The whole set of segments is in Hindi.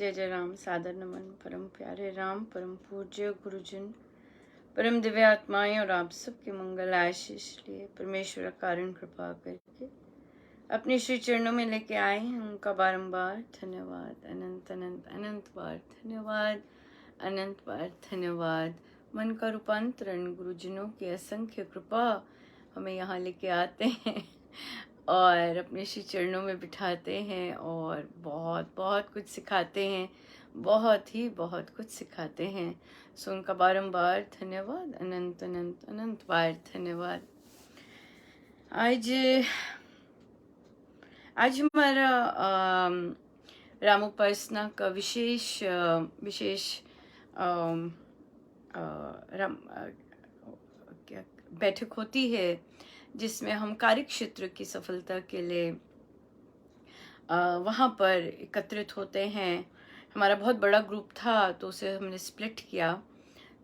जय जय राम। सादर नमन परम प्यारे राम, परम पूज्य गुरुजन, परम दिव्य आत्माएं और आप सबके मंगल आशीष लिए परमेश्वर कारण कृपा करके अपने श्री चरणों में लेके आए हैं। उनका बारंबार धन्यवाद, अनंत अनंत अनंत बार धन्यवाद, अनंत बार धन्यवाद। मन का रूपांतरण गुरुजनों की असंख्य कृपा हमें यहाँ लेके आते हैं और अपने श्री चरणों में बिठाते हैं और बहुत बहुत कुछ सिखाते हैं, बहुत कुछ सिखाते हैं। सो उनका बारंबार धन्यवाद, अनंत अनंत अनंत बार धन्यवाद। आज हमारा राम उपासना का विशेष राम क्या बैठक होती है, जिसमें हम कार्य क्षेत्र की सफलता के लिए वहाँ पर एकत्रित होते हैं। हमारा बहुत बड़ा ग्रुप था तो उसे हमने स्प्लिट किया,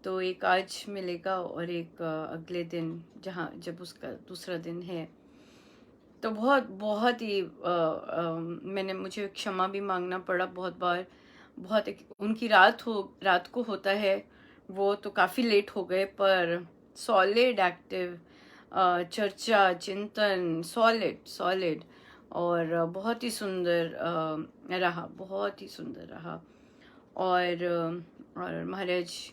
तो एक आज मिलेगा और एक अगले दिन जब उसका दूसरा दिन है। तो बहुत ही मुझे क्षमा भी मांगना पड़ा बहुत बार। उनकी रात को होता है, वो तो काफ़ी लेट हो गए, पर सॉलिड एक्टिव चर्चा चिंतन सॉलिड और बहुत ही सुंदर रहा। और महाराज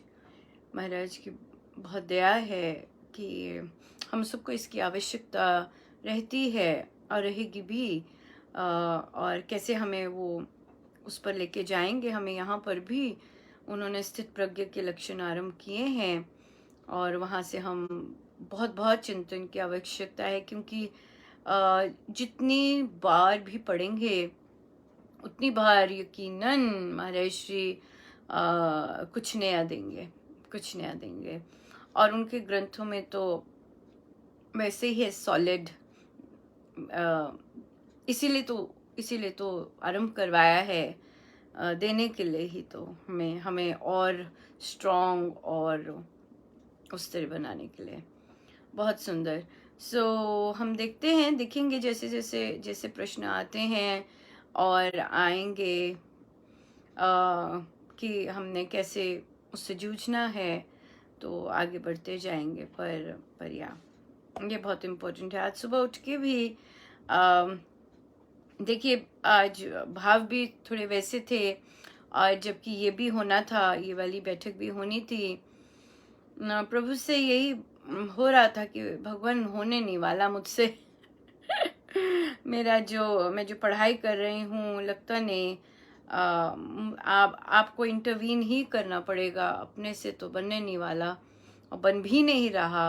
की बहुत दया है कि हम सबको इसकी आवश्यकता रहती है और रहेगी भी। और कैसे हमें वो उस पर लेके जाएंगे, हमें यहाँ पर भी उन्होंने स्थित प्रज्ञ के लक्षण आरंभ किए हैं और वहाँ से हम बहुत चिंतन की आवश्यकता है, क्योंकि जितनी बार भी पढ़ेंगे उतनी बार यकीनन महाराज श्री कुछ नया देंगे। और उनके ग्रंथों में तो वैसे ही है सॉलिड, इसीलिए तो आरंभ करवाया है, देने के लिए ही तो हमें और स्ट्रॉन्ग और उस तरह बनाने के लिए। बहुत सुंदर। हम देखेंगे जैसे प्रश्न आते हैं और आएंगे कि हमने कैसे उससे जूझना है, तो आगे बढ़ते जाएंगे। पर ये बहुत इम्पोर्टेंट है। आज सुबह उठ के भी देखिए, आज भाव भी थोड़े वैसे थे, और जबकि ये भी होना था, ये वाली बैठक भी होनी थी। प्रभु से यही हो रहा था कि भगवान होने नहीं वाला मुझसे मैं जो पढ़ाई कर रही हूँ, लगता नहीं आपको इंटरवीन ही करना पड़ेगा, अपने से तो बनने नहीं वाला और बन भी नहीं रहा।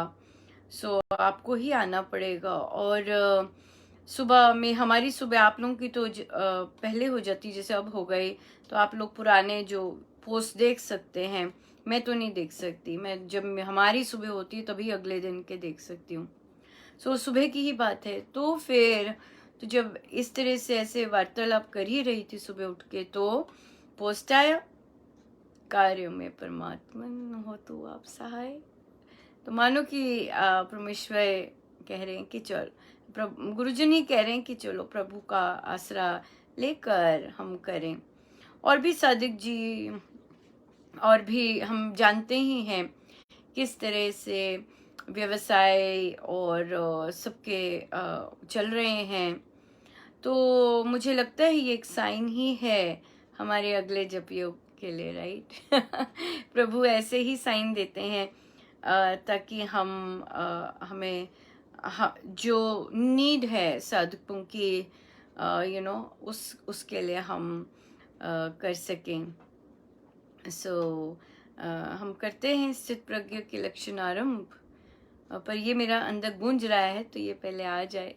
आपको ही आना पड़ेगा। और हमारी सुबह आप लोगों की तो पहले हो जाती, जैसे अब हो गई, तो आप लोग पुराने जो पोस्ट देख सकते हैं, मैं तो नहीं देख सकती। मैं जब हमारी सुबह होती है तभी अगले दिन के देख सकती हूँ। सुबह की ही बात है। तो फिर तो जब इस तरह से ऐसे वार्तालाप कर ही रही थी सुबह उठ के, तो पोस्ट आया, कार्य में परमात्मन हो तो आप सहाय। तो मानो कि परमेश्वर कह रहे हैं कि चल, गुरुजन ही कह रहे हैं कि चलो प्रभु का आसरा लेकर हम करें। और भी सादिक जी, और भी हम जानते ही हैं किस तरह से व्यवसाय और सबके चल रहे हैं। तो मुझे लगता है ये एक साइन ही है हमारे अगले जप योग के लिए, राइट प्रभु ऐसे ही साइन देते हैं ताकि हमें जो नीड है साधकों की, उसके लिए हम कर सकें। हम करते हैं स्थित प्रज्ञ के लक्षण आरंभ, पर ये मेरा अंदर गूंज रहा है तो ये पहले आ जाए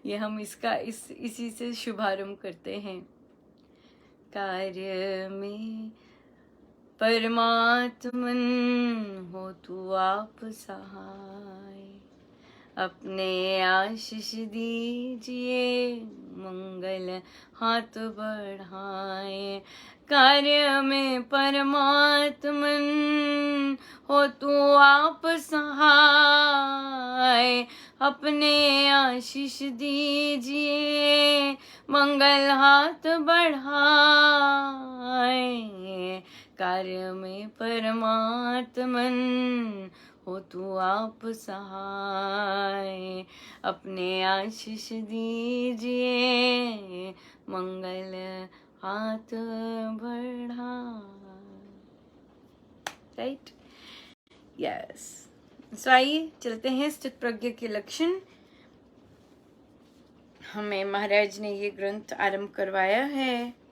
ये हम इसी से शुभारंभ करते हैं। कार्य में परमात्मन हो तू आप सहाय, अपने आशीष दीजिए, मंगल हाथ बढ़ाए। कार्य में परमात्मन हो तू आप सहाय, अपने आशीष दीजिए, मंगल हाथ बढ़ाए। कार्य में परमात्मन हो तू आप सहाय। अपने आशीष दीजिए मंगल हाथ बढ़ा। Right, yes. सो आइए चलते हैं स्थित प्रज्ञ के लक्षण। हमें महाराज ने ये ग्रंथ आरंभ करवाया है।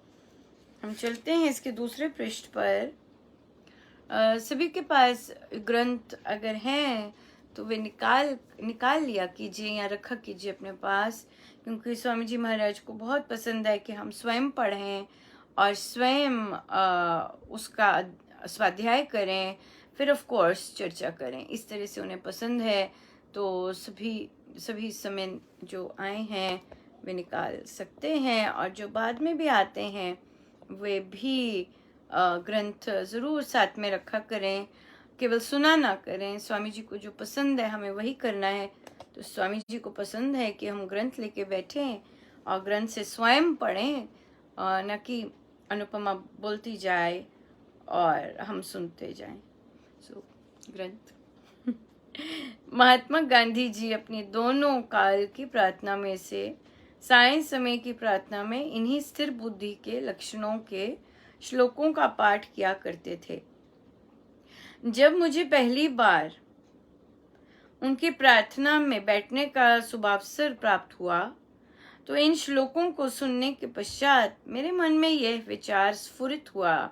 हम चलते हैं इसके दूसरे पृष्ठ पर। सभी के पास ग्रंथ अगर हैं तो वे निकाल लिया कीजिए या रखा कीजिए अपने पास, क्योंकि स्वामी जी महाराज को बहुत पसंद है कि हम स्वयं पढ़ें और स्वयं उसका स्वाध्याय करें, फिर ऑफ कोर्स चर्चा करें। इस तरह से उन्हें पसंद है। तो सभी समय जो आए हैं वे निकाल सकते हैं, और जो बाद में भी आते हैं वे भी ग्रंथ ज़रूर साथ में रखा करें। केवल सुना ना करें। स्वामी जी को जो पसंद है हमें वही करना है। तो स्वामी जी को पसंद है कि हम ग्रंथ लेके बैठें और ग्रंथ से स्वयं पढ़ें, न कि अनुपमा बोलती जाए और हम सुनते जाएं। सो ग्रंथ महात्मा गांधी जी अपनी दोनों काल की प्रार्थना में से साय समय की प्रार्थना में इन्हीं स्थिर बुद्धि के लक्षणों के श्लोकों का पाठ किया करते थे। जब मुझे पहली बार उनकी प्रार्थना में बैठने का शुभावसर प्राप्त हुआ तो इन श्लोकों को सुनने के पश्चात मेरे मन में यह विचार स्फुरित हुआ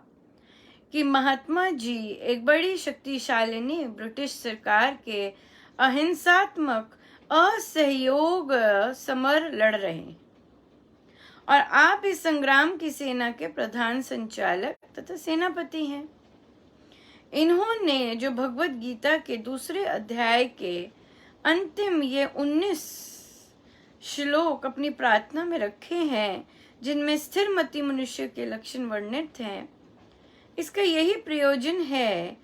कि महात्मा जी एक बड़ी शक्तिशालिनी ब्रिटिश सरकार के अहिंसात्मक असहयोग समर लड़ रहे हैं और आप इस संग्राम की सेना के प्रधान संचालक तथा सेनापति हैं। इन्होंने जो भगवत गीता के दूसरे अध्याय के अंतिम ये 19 श्लोक अपनी प्रार्थना में रखे हैं, जिनमें स्थिरमति मनुष्य के लक्षण वर्णित हैं, इसका यही प्रयोजन है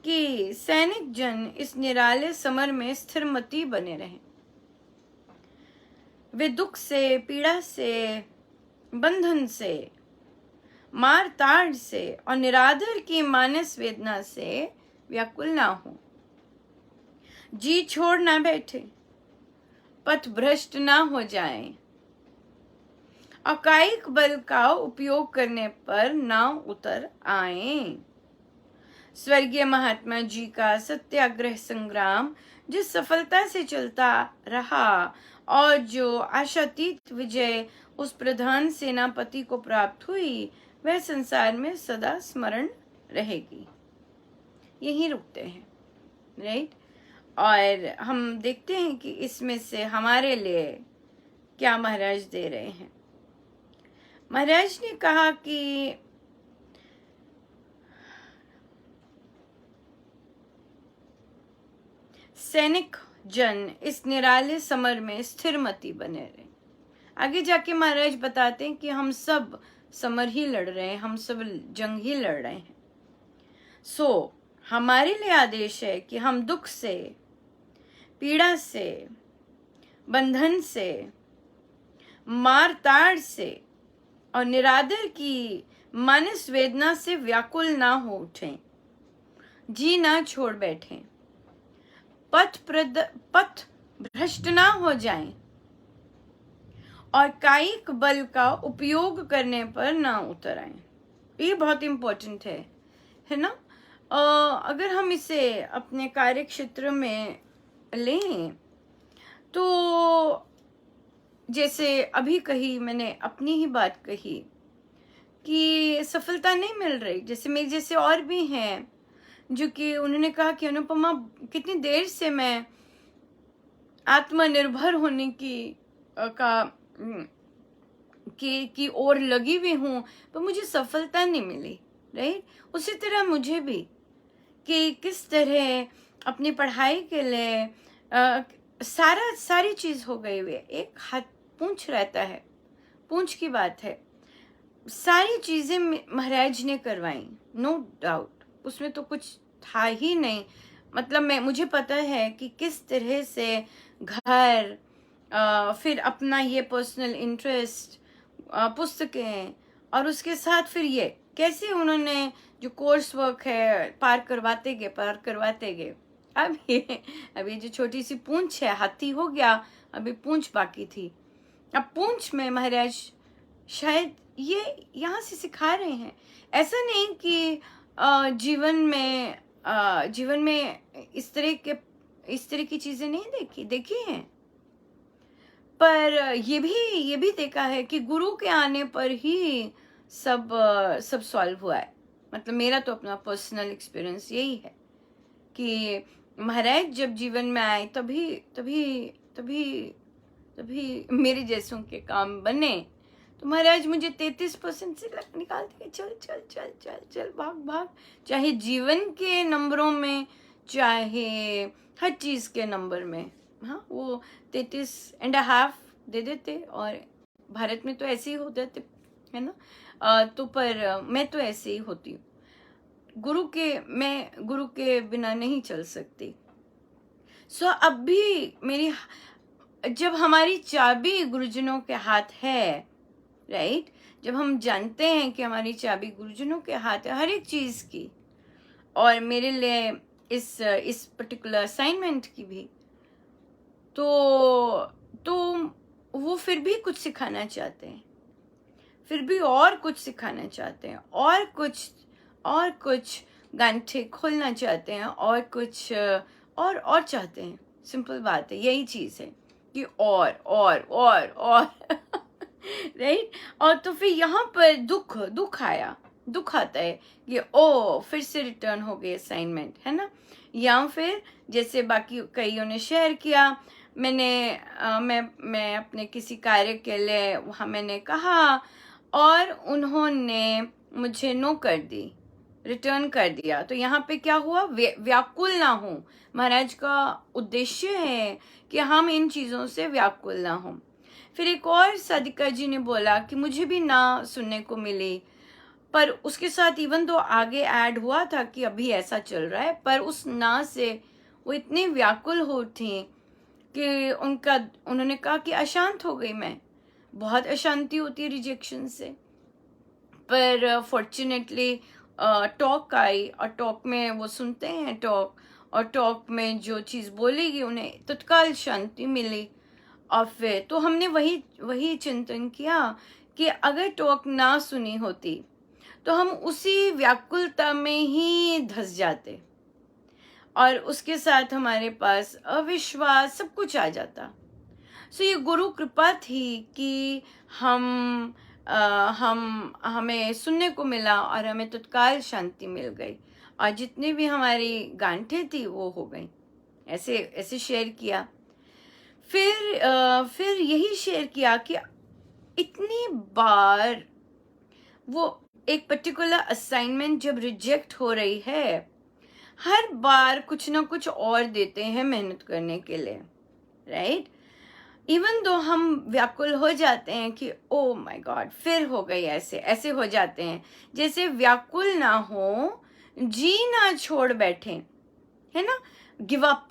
कि सैनिक जन इस निराले समर में स्थिरमति बने रहें। वे दुख से, पीड़ा से, बंधन से, मार ताड़ से और निरादर की मानस वेदना से व्याकुल ना हो, जी छोड़ ना बैठे, पथ भ्रष्ट ना हो जाएं, अकायिक बल का उपयोग करने पर ना उतर आएं। स्वर्गीय महात्मा जी का सत्याग्रह संग्राम जिस सफलता से चलता रहा और जो आशातीत विजय उस प्रधान सेनापति को प्राप्त हुई, वह संसार में सदा स्मरण रहेगी। यहीं रुकते हैं, राइट। और हम देखते हैं कि इसमें से हमारे लिए क्या महाराज दे रहे हैं। महाराज ने कहा कि सैनिक जन इस निराले समर में स्थिरमति बने रहे। आगे जाके महाराज बताते हैं कि हम सब समर ही लड़ रहे हैं, हम सब जंग ही लड़ रहे हैं। सो हमारे लिए आदेश है कि हम दुख से, पीड़ा से, बंधन से, मार ताड़ से और निरादर की मानस वेदना से व्याकुल ना हो उठें, जी ना छोड़ बैठें, पथ भ्रष्ट ना हो जाएं और कायिक बल का उपयोग करने पर ना उतर आए। ये बहुत इंपॉर्टेंट है ना। अगर हम इसे अपने कार्य क्षेत्र में लें तो जैसे अभी कही, मैंने अपनी ही बात कही कि सफलता नहीं मिल रही। जैसे मेरे जैसे और भी हैं जो कि उन्होंने कहा कि अनुपमा कितनी देर से मैं आत्मनिर्भर होने की ओर लगी हुई हूँ, पर मुझे सफलता नहीं मिली, राइट। उसी तरह मुझे भी कि किस तरह अपनी पढ़ाई के लिए सारी चीज हो गई हुई। एक हाथ पूंछ रहता है, पूंछ की बात है, सारी चीजें महाराज ने करवाई, नो डाउट, उसमें तो कुछ था ही नहीं। मतलब मुझे पता है कि किस तरह से घर, फिर अपना ये पर्सनल इंटरेस्ट, पुस्तकें और उसके साथ फिर ये कैसे उन्होंने जो कोर्स वर्क है पार करवाते गए। अब ये जो छोटी सी पूंछ है, हाथी हो गया, अभी पूंछ बाकी थी। अब पूंछ में महाराज शायद ये यहाँ से सिखा रहे हैं। ऐसा नहीं कि जीवन में इस तरह की चीजें नहीं देखी हैं, पर ये भी देखा है कि गुरु के आने पर ही सब सॉल्व हुआ है। मतलब मेरा तो अपना पर्सनल एक्सपीरियंस यही है कि महाराज जब जीवन में आए तभी तभी तभी तभी मेरे जैसों के काम बने। तो महाराज मुझे 33% से निकाल दिया, चल चल चल चल चल भाग भाग, चाहे जीवन के नंबरों में चाहे हर चीज के नंबर में। हाँ, वो 33.5 दे देते, और भारत में तो ऐसे ही होते थे, है ना। तो पर मैं तो ऐसे ही होती हूँ, मैं गुरु के बिना नहीं चल सकती। सो अब भी जब हमारी चाबी गुरुजनों के हाथ है, राइट, जब हम जानते हैं कि हमारी चाबी गुरुजनों के हाथ है हर एक चीज की, और मेरे लिए इस पर्टिकुलर असाइनमेंट की भी, तो वो फिर भी कुछ सिखाना चाहते हैं, फिर भी और कुछ सिखाना चाहते हैं, और कुछ गांठे खोलना चाहते हैं, और कुछ और चाहते हैं। सिंपल बात है, यही चीज है कि और राइट। और तो फिर यहाँ पर दुख आता है कि फिर से रिटर्न हो गई असाइनमेंट, है ना। या फिर जैसे बाकी कईयों ने शेयर किया, मैं अपने किसी कार्य के लिए वहाँ मैंने कहा और उन्होंने मुझे नो कर दी, रिटर्न कर दिया। तो यहाँ पे क्या हुआ, व्याकुल ना हो। महाराज का उद्देश्य है कि हम इन चीजों से व्याकुल ना हो। फिर एक और साधिका जी ने बोला कि मुझे भी ना सुनने को मिली, पर उसके साथ इवन तो आगे ऐड हुआ था कि अभी ऐसा चल रहा है, पर उस ना से वो इतनी व्याकुल हो थी कि उन्होंने कहा कि अशांत हो गई मैं, बहुत अशांति होती है रिजेक्शन से। पर फॉर्चुनेटली टॉक आई, और टॉक में वो सुनते हैं टॉक, और टॉक में जो चीज़ बोलेगी उन्हें तत्काल शांति मिली। और फिर तो हमने वही चिंतन किया कि अगर टॉक ना सुनी होती तो हम उसी व्याकुलता में ही धस जाते, और उसके साथ हमारे पास अविश्वास सब कुछ आ जाता। सो ये गुरु कृपा थी कि हमें सुनने को मिला और हमें तत्काल शांति मिल गई, और जितनी भी हमारी गांठें थी वो हो गई। ऐसे शेयर किया। फिर यही शेयर किया कि इतनी बार वो एक पर्टिकुलर असाइनमेंट जब रिजेक्ट हो रही है, हर बार कुछ ना कुछ और देते हैं मेहनत करने के लिए, राइट। इवन दो हम व्याकुल हो जाते हैं कि ओ माय गॉड फिर हो गई, ऐसे हो जाते हैं जैसे व्याकुल ना हो, जी ना छोड़ बैठे, है ना, गिव अप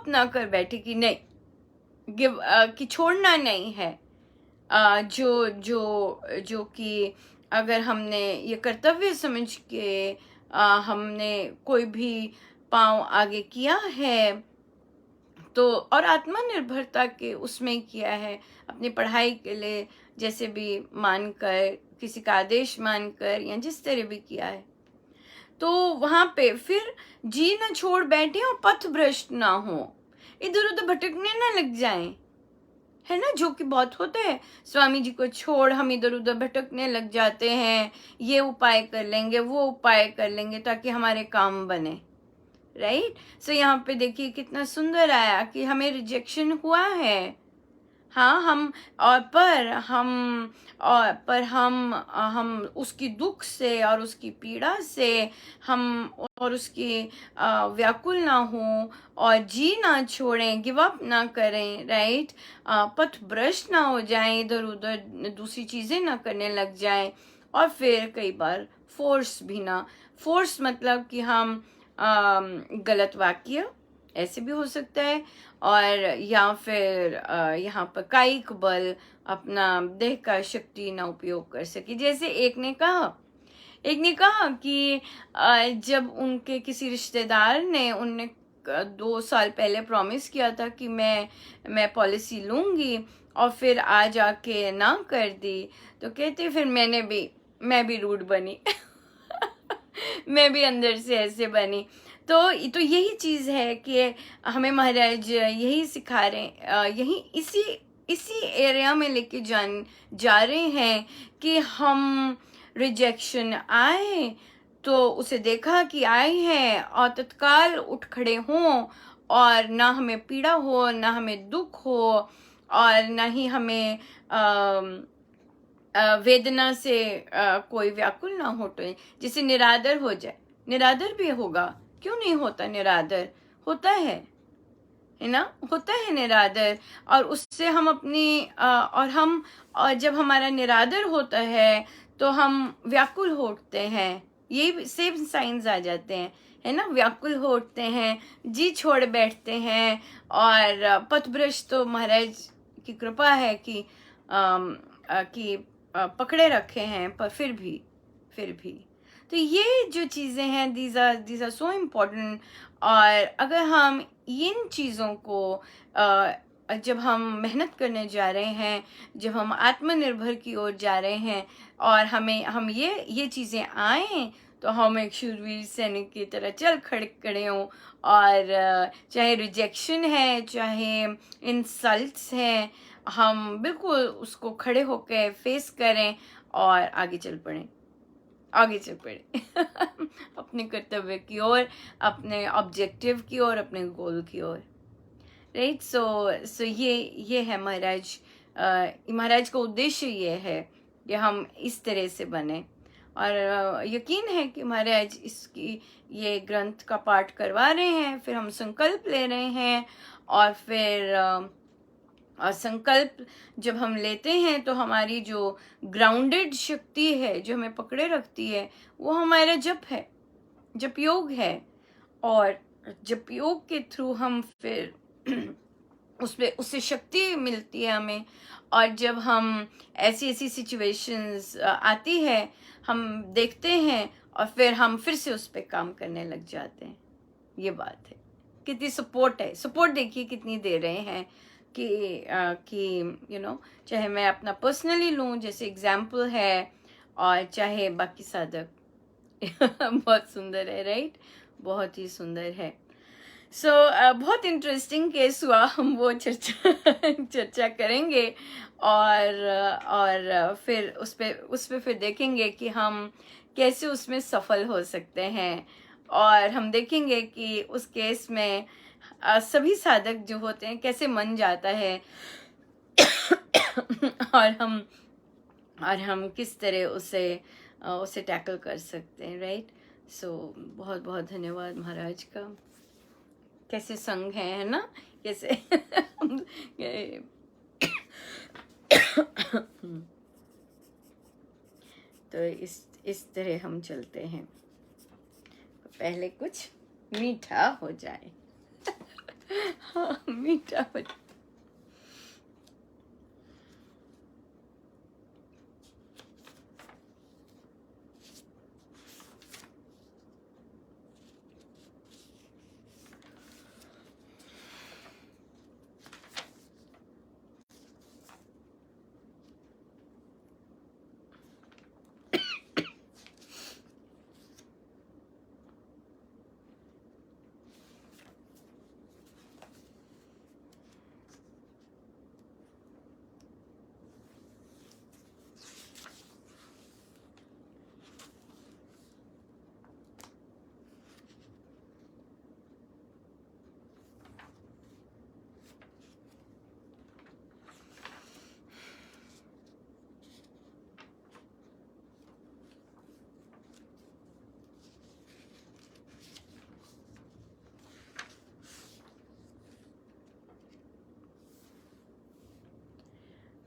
ना कर बैठे कि नहीं, कि छोड़ना नहीं है। जो कि अगर हमने ये कर्तव्य समझ के हमने कोई भी पांव आगे किया है, तो और आत्मनिर्भरता के उसमें किया है, अपनी पढ़ाई के लिए जैसे भी मानकर, किसी का आदेश मानकर, या जिस तरह भी किया है, तो वहां पे फिर जी न छोड़ बैठे और पथ भ्रष्ट ना हो, इधर उधर भटकने ना लग जाएं, है ना, जो कि बहुत होता है। स्वामी जी को छोड़ हम इधर उधर भटकने लग जाते हैं, ये उपाय कर लेंगे, वो उपाय कर लेंगे ताकि हमारे काम बने, राइट। सो यहाँ पे देखिए कितना सुंदर आया कि हमें रिजेक्शन हुआ है, हाँ, हम उसकी दुख से और उसकी पीड़ा से हम और उसकी व्याकुल ना हो, और जी ना छोड़ें, गिव अप ना करें, राइट। पथ भ्रष्ट ना हो जाएं, इधर उधर दूसरी चीजें ना करने लग जाएं, और फिर कई बार फोर्स मतलब कि हम गलत वाक्य ऐसे भी हो सकता है। और या फिर यहाँ पर कायिक बल, अपना देह का शक्ति ना उपयोग कर सके। जैसे एक ने कहा कि जब उनके किसी रिश्तेदार ने उनने 2 साल पहले प्रॉमिस किया था कि मैं पॉलिसी लूंगी, और फिर आज आके ना कर दी, तो कहते फिर मैं भी रूड बनी। मैं भी अंदर से ऐसे बनी। तो यही चीज है कि हमें महाराज यही सिखा रहे हैं, यही इसी इसी एरिया में लेके जा रहे हैं कि हम रिजेक्शन आए तो उसे देखा कि आए हैं और तत्काल उठ खड़े हों, और ना हमें पीड़ा हो, ना हमें दुख हो, और ना ही हमें वेदना से कोई व्याकुल ना हो, तो जिसे निरादर हो जाए। निरादर भी होगा, क्यों नहीं होता? निरादर होता है ना, होता है निरादर। और उससे हम अपनी और जब हमारा निरादर होता है तो हम व्याकुल हो उठते हैं। ये सेम साइंस आ जाते हैं, है ना, व्याकुल हो उठते हैं, जी छोड़ बैठते हैं। और पथभ्रष्ट तो महाराज की कृपा है कि पकड़े रखे हैं, पर फिर भी तो ये जो चीज़ें हैं, दीज आर सो इम्पोर्टेंट। और अगर हम इन चीज़ों को जब हम मेहनत करने जा रहे हैं, जब हम आत्मनिर्भर की ओर जा रहे हैं, और हम ये चीज़ें आए, तो हम एक शूरवीर सैनिक की तरह चल खड़े हों। और चाहे रिजेक्शन है, चाहे इंसल्ट्स हैं, हम बिल्कुल उसको खड़े होकर फेस करें और आगे चल पड़े। अपने कर्तव्य की ओर, अपने ऑब्जेक्टिव की ओर, अपने गोल की ओर। राइट। सो ये है महाराज, महाराज का उद्देश्य ये है कि हम इस तरह से बने। और यकीन है कि महाराज इसकी ये ग्रंथ का पाठ करवा रहे हैं, फिर हम संकल्प ले रहे हैं, और फिर और संकल्प जब हम लेते हैं तो हमारी जो ग्राउंडेड शक्ति है, जो हमें पकड़े रखती है, वो हमारा जप है, जप योग है। और जप योग के थ्रू हम फिर उससे शक्ति मिलती है हमें। और जब हम ऐसी ऐसी सिचुएशंस आती है, हम देखते हैं, और फिर हम फिर से उस पर काम करने लग जाते हैं। ये बात है। कितनी सपोर्ट है, सपोर्ट देखिए कितनी दे रहे हैं कि चाहे मैं अपना पर्सनली लूं जैसे एग्जाम्पल है, और चाहे बाकी साधक। बहुत सुंदर है, राइट, बहुत ही सुंदर है। बहुत इंटरेस्टिंग केस हुआ, हम वो चर्चा करेंगे। और फिर उस पे फिर देखेंगे कि हम कैसे उसमें सफल हो सकते हैं। और हम देखेंगे कि उस केस में सभी साधक जो होते हैं कैसे मन जाता है। और हम किस तरह उसे टैकल कर सकते हैं, राइट। बहुत बहुत धन्यवाद महाराज का। कैसे संग है ना, कैसे तो इस तरह हम चलते हैं। पहले कुछ मीठा हो जाए। हाँ, मीठा हो जाए।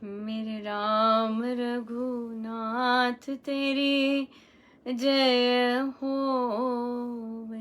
मेरे राम रघुनाथ तेरी जय होवे,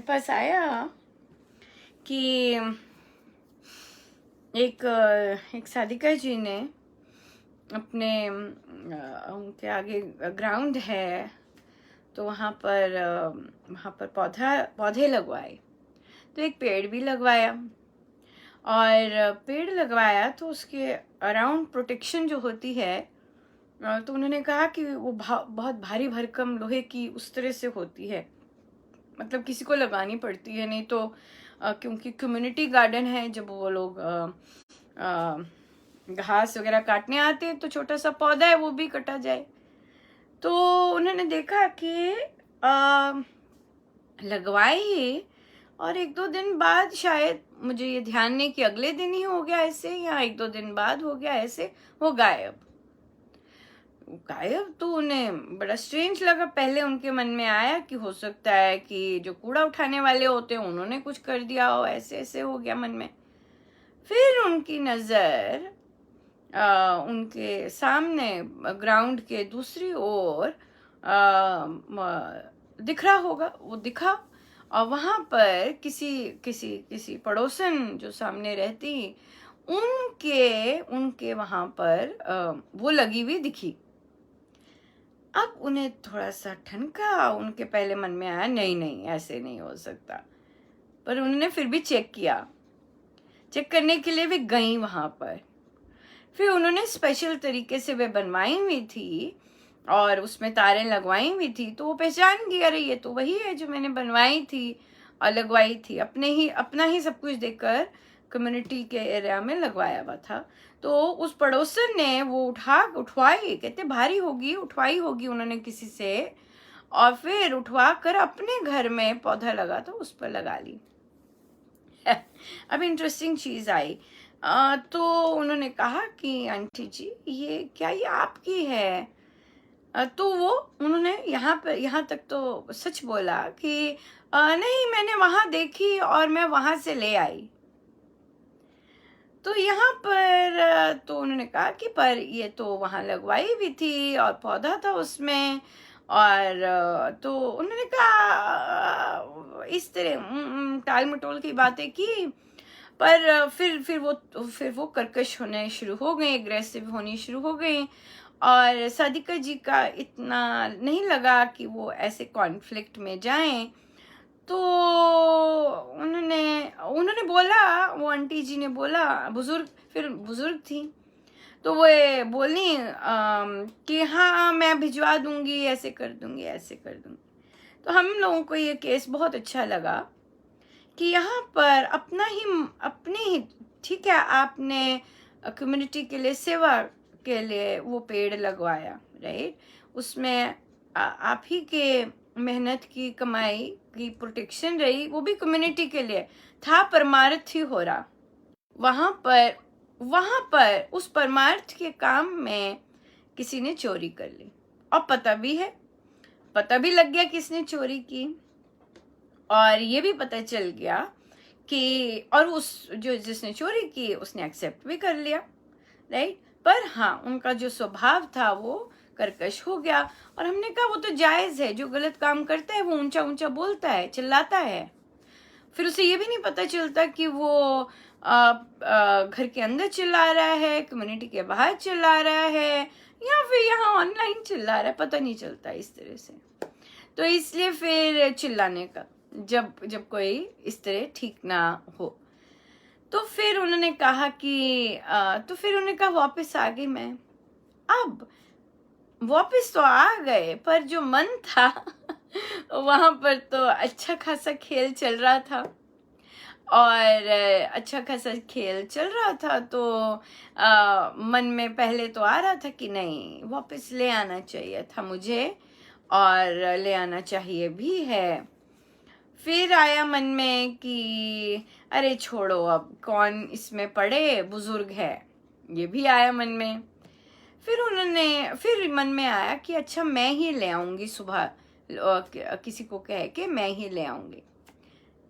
हमारे पास आया कि एक साधिका जी ने अपने उनके आगे ग्राउंड है, तो वहाँ पर पौधे लगवाए। तो एक पेड़ भी लगवाया, और पेड़ लगवाया तो उसके अराउंड प्रोटेक्शन जो होती है, तो उन्होंने कहा कि वो बहुत भारी भरकम लोहे की उस तरह से होती है, मतलब किसी को लगानी पड़ती है, नहीं तो क्योंकि कम्युनिटी गार्डन है, जब वो लोग घास वगैरह काटने आते हैं तो छोटा सा पौधा है वो भी कटा जाए। तो उन्होंने देखा कि लगवाए ही, और 1-2 दिन बाद, शायद मुझे ये ध्यान नहीं कि अगले दिन ही हो गया ऐसे या 1-2 दिन बाद हो गया ऐसे, वो गायब। तो उन्हें बड़ा स्ट्रेंज लगा। पहले उनके मन में आया कि हो सकता है कि जो कूड़ा उठाने वाले होते हैं उन्होंने कुछ कर दिया हो, ऐसे ऐसे हो गया मन में। फिर उनकी नज़र उनके सामने ग्राउंड के दूसरी ओर दिख रहा होगा, वो दिखा, और वहां पर किसी पड़ोसन जो सामने रहती, उनके वहां पर वो लगी हुई दिखी। अब उन्हें थोड़ा सा ठनका, उनके पहले मन में आया नहीं नहीं ऐसे नहीं हो सकता, पर उन्होंने फिर भी चेक किया। चेक करने के लिए वे गई वहां पर। फिर उन्होंने स्पेशल तरीके से वे बनवाई हुई थी और उसमें तारें लगवाई हुई थी, तो वो पहचान गई, अरे ये तो वही है जो मैंने बनवाई थी और लगवाई थी। अपना ही सब कुछ देखकर कम्युनिटी के एरिया में लगवाया हुआ था। तो उस पड़ोसन ने वो उठवाई, कहते भारी होगी, उठवाई होगी उन्होंने किसी से, और फिर उठवा कर अपने घर में पौधा लगा तो उस पर लगा ली। अब इंटरेस्टिंग चीज आई। तो उन्होंने कहा कि आंटी जी ये आपकी है? तो उन्होंने यहाँ तक तो सच बोला कि नहीं, मैंने वहां देखी और मैं वहां से ले आई। तो यहाँ पर तो उन्होंने कहा कि पर ये तो वहां लगवाई भी थी और पौधा था उसमें, और तो उन्होंने कहा इस तरह टाल मटोल की बातें की, पर फिर वो कर्कश होने शुरू हो गई, एग्रेसिव होनी शुरू हो गई, और सादिका जी का इतना नहीं लगा कि वो ऐसे कॉन्फ्लिक्ट में जाएं। तो उन्होंने बोला, वो आंटी जी ने बोला, बुजुर्ग थी, तो वो बोली कि हाँ मैं भिजवा दूंगी, ऐसे कर दूंगी। तो हम लोगों को ये केस बहुत अच्छा लगा कि यहाँ पर अपने ही ठीक है, आपने कम्युनिटी के लिए, सेवा के लिए वो पेड़ लगवाया, राइट, उसमें आप ही के मेहनत की कमाई की प्रोटेक्शन रही, वो भी कम्युनिटी के लिए था, परमार्थ ही हो रहा। वहां पर उस परमार्थ के काम में किसी ने चोरी कर ली, और पता भी लग गया किसने चोरी की, और ये भी पता चल गया कि, और जिसने चोरी की उसने एक्सेप्ट भी कर लिया, राइट। पर हाँ, उनका जो स्वभाव था वो कर्कश हो गया, और हमने कहा वो तो जायज है, जो गलत काम करता है वो ऊंचा ऊंचा बोलता है, चिल्लाता है, फिर उसे ये भी नहीं पता चलता कि वो घर के अंदर चिल्ला रहा है, कम्युनिटी के बाहर चिल्ला रहा है, या फिर यहाँ ऑनलाइन चिल्ला रहा है, पता नहीं चलता इस तरह से। तो इसलिए फिर चिल्लाने का, जब कोई इस तरह ठीक ना हो, तो फिर उन्होंने कहा वापस आ गई मैं। अब वापस तो आ गए, पर जो मन था वहां पर तो अच्छा खासा खेल चल रहा था, तो मन में पहले तो आ रहा था कि नहीं, वापस ले आना चाहिए था मुझे, और ले आना चाहिए भी है। फिर आया मन में कि अरे छोड़ो, अब कौन इसमें पड़े, बुजुर्ग है, ये भी आया मन में। फिर मन में आया कि अच्छा मैं ही ले आऊंगी, सुबह किसी को कह के मैं ही ले आऊंगी,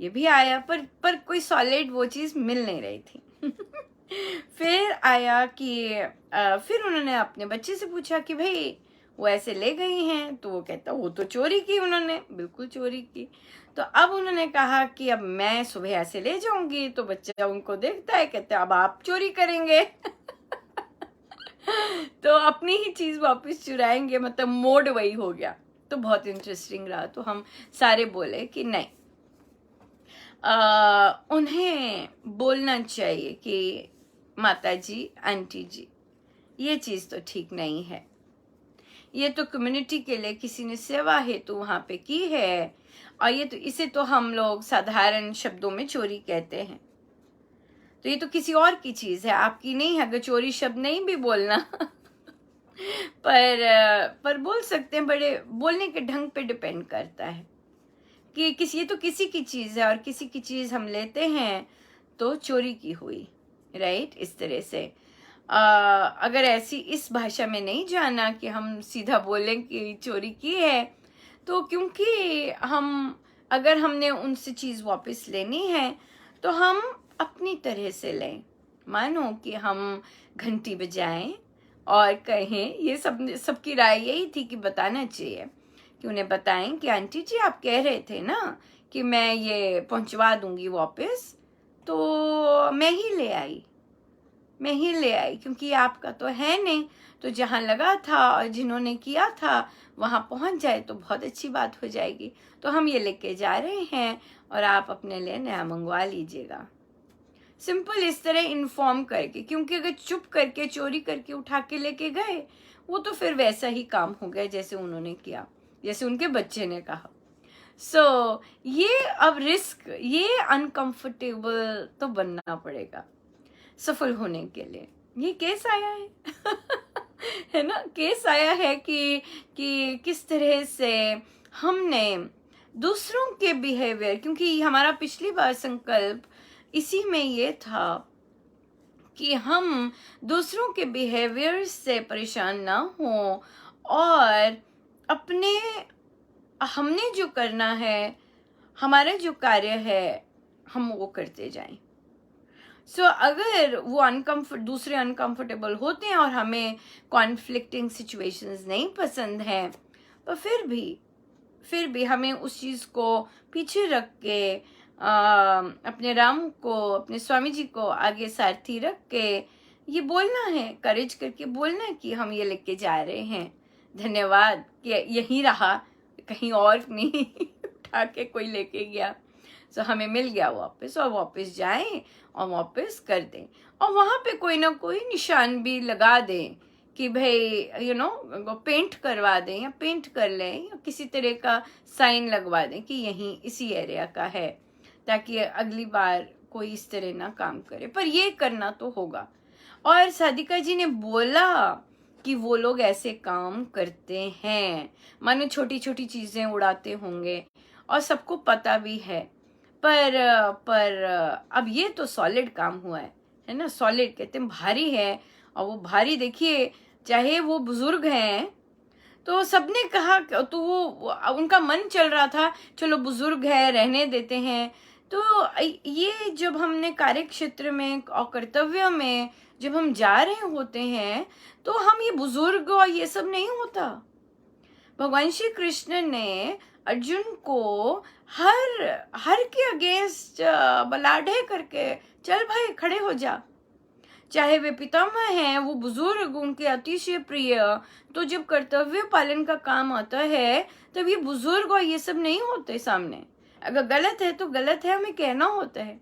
ये भी आया, पर कोई सॉलिड वो चीज मिल नहीं रही थी। फिर आया कि फिर उन्होंने अपने बच्चे से पूछा कि भाई वो ऐसे ले गई हैं। तो वो कहता वो तो चोरी की उन्होंने, बिल्कुल चोरी की। तो अब उन्होंने कहा कि अब मैं सुबह ऐसे ले जाऊंगी। तो बच्चा उनको देखता है, कहते अब आप चोरी करेंगे। तो अपनी ही चीज वापस चुराएंगे, मतलब मोड वही हो गया। तो बहुत इंटरेस्टिंग रहा। तो हम सारे बोले कि नहीं, उन्हें बोलना चाहिए कि माता जी, आंटी जी, ये चीज तो ठीक नहीं है। ये तो कम्युनिटी के लिए किसी ने सेवा हेतु वहां पे की है, और ये तो, इसे तो हम लोग साधारण शब्दों में चोरी कहते हैं। तो ये तो किसी और की चीज है, आपकी नहीं है। अगर चोरी शब्द नहीं भी बोलना पर बोल सकते हैं। बड़े बोलने के ढंग पे डिपेंड करता है कि ये तो किसी की चीज है, और किसी की चीज हम लेते हैं तो चोरी की हुई, राइट। इस तरह से अगर ऐसी इस भाषा में नहीं जाना कि हम सीधा बोलें कि चोरी की है, तो क्योंकि अगर हमने उनसे चीज वापस लेनी है तो हम अपनी तरह से लें। मानो कि हम घंटी बजाएं और कहें, ये सबकी राय यही थी कि बताना चाहिए, कि उन्हें बताएं कि आंटी जी आप कह रहे थे ना कि मैं ये पहुंचवा दूंगी वापस, तो मैं ही ले आई क्योंकि ये आपका तो है नहीं। तो जहाँ लगा था और जिन्होंने किया था वहाँ पहुँच जाए तो बहुत अच्छी बात हो जाएगी। तो हम ये लेके जा रहे हैं और आप अपने लिए नया मंगवा लीजिएगा। सिंपल इस तरह इन्फॉर्म करके, क्योंकि अगर चुप करके चोरी करके उठा के लेके गए, वो तो फिर वैसा ही काम हो गया जैसे उन्होंने किया, जैसे उनके बच्चे ने कहा। ये अब रिस्क, ये अनकंफर्टेबल तो बनना पड़ेगा सफल होने के लिए। ये केस आया है है ना, केस आया है कि किस तरह से हमने दूसरों के बिहेवियर, क्योंकि हमारा पिछली बार संकल्प इसी में ये था कि हम दूसरों के बिहेवियर से परेशान ना हो, और हमने जो करना है, हमारा जो कार्य है, हम वो करते जाएं। अगर वो दूसरे अनकंफर्टेबल होते हैं और हमें कॉन्फ्लिक्टिंग सिचुएशंस नहीं पसंद हैं, तो फिर भी हमें उस चीज को पीछे रख के अपने राम को, अपने स्वामी जी को आगे सारथी रख के ये बोलना है, करेज करके बोलना है कि हम ये लेके जा रहे हैं, धन्यवाद कि यहीं रहा, कहीं और नहीं उठा के कोई लेके गया। हमें मिल गया वापस, और वापस जाएं और वापस कर दें, और वहां पे कोई ना कोई निशान भी लगा दें कि भाई पेंट करवा दें या पेंट कर लें, या किसी तरह का साइन लगवा दें कि यहीं इसी एरिया का है, ताकि अगली बार कोई इस तरह ना काम करे। पर ये करना तो होगा। और साधिका जी ने बोला कि वो लोग ऐसे काम करते हैं, मानो छोटी छोटी चीजें उड़ाते होंगे, और सबको पता भी है। पर अब ये तो सॉलिड काम हुआ है ना। सॉलिड कहते हैं भारी है, और वो भारी देखिए, चाहे वो बुजुर्ग हैं, तो सबने कहा, तो वो उनका मन चल रहा था चलो बुजुर्ग है रहने देते हैं। तो ये जब हमने कार्य क्षेत्र में और कर्तव्य में जब हम जा रहे होते हैं, तो हम ये बुजुर्ग और ये सब नहीं होता। भगवान श्री कृष्ण ने अर्जुन को हर के अगेंस्ट बलाढ्य करके, चल भाई खड़े हो जा, चाहे वे पितामह हैं, वो बुजुर्ग, उनके अतिशय प्रिय। तो जब कर्तव्य पालन का काम आता है, तब ये बुजुर्ग और ये सब नहीं होते सामने। अगर गलत है तो गलत है, हमें कहना होता है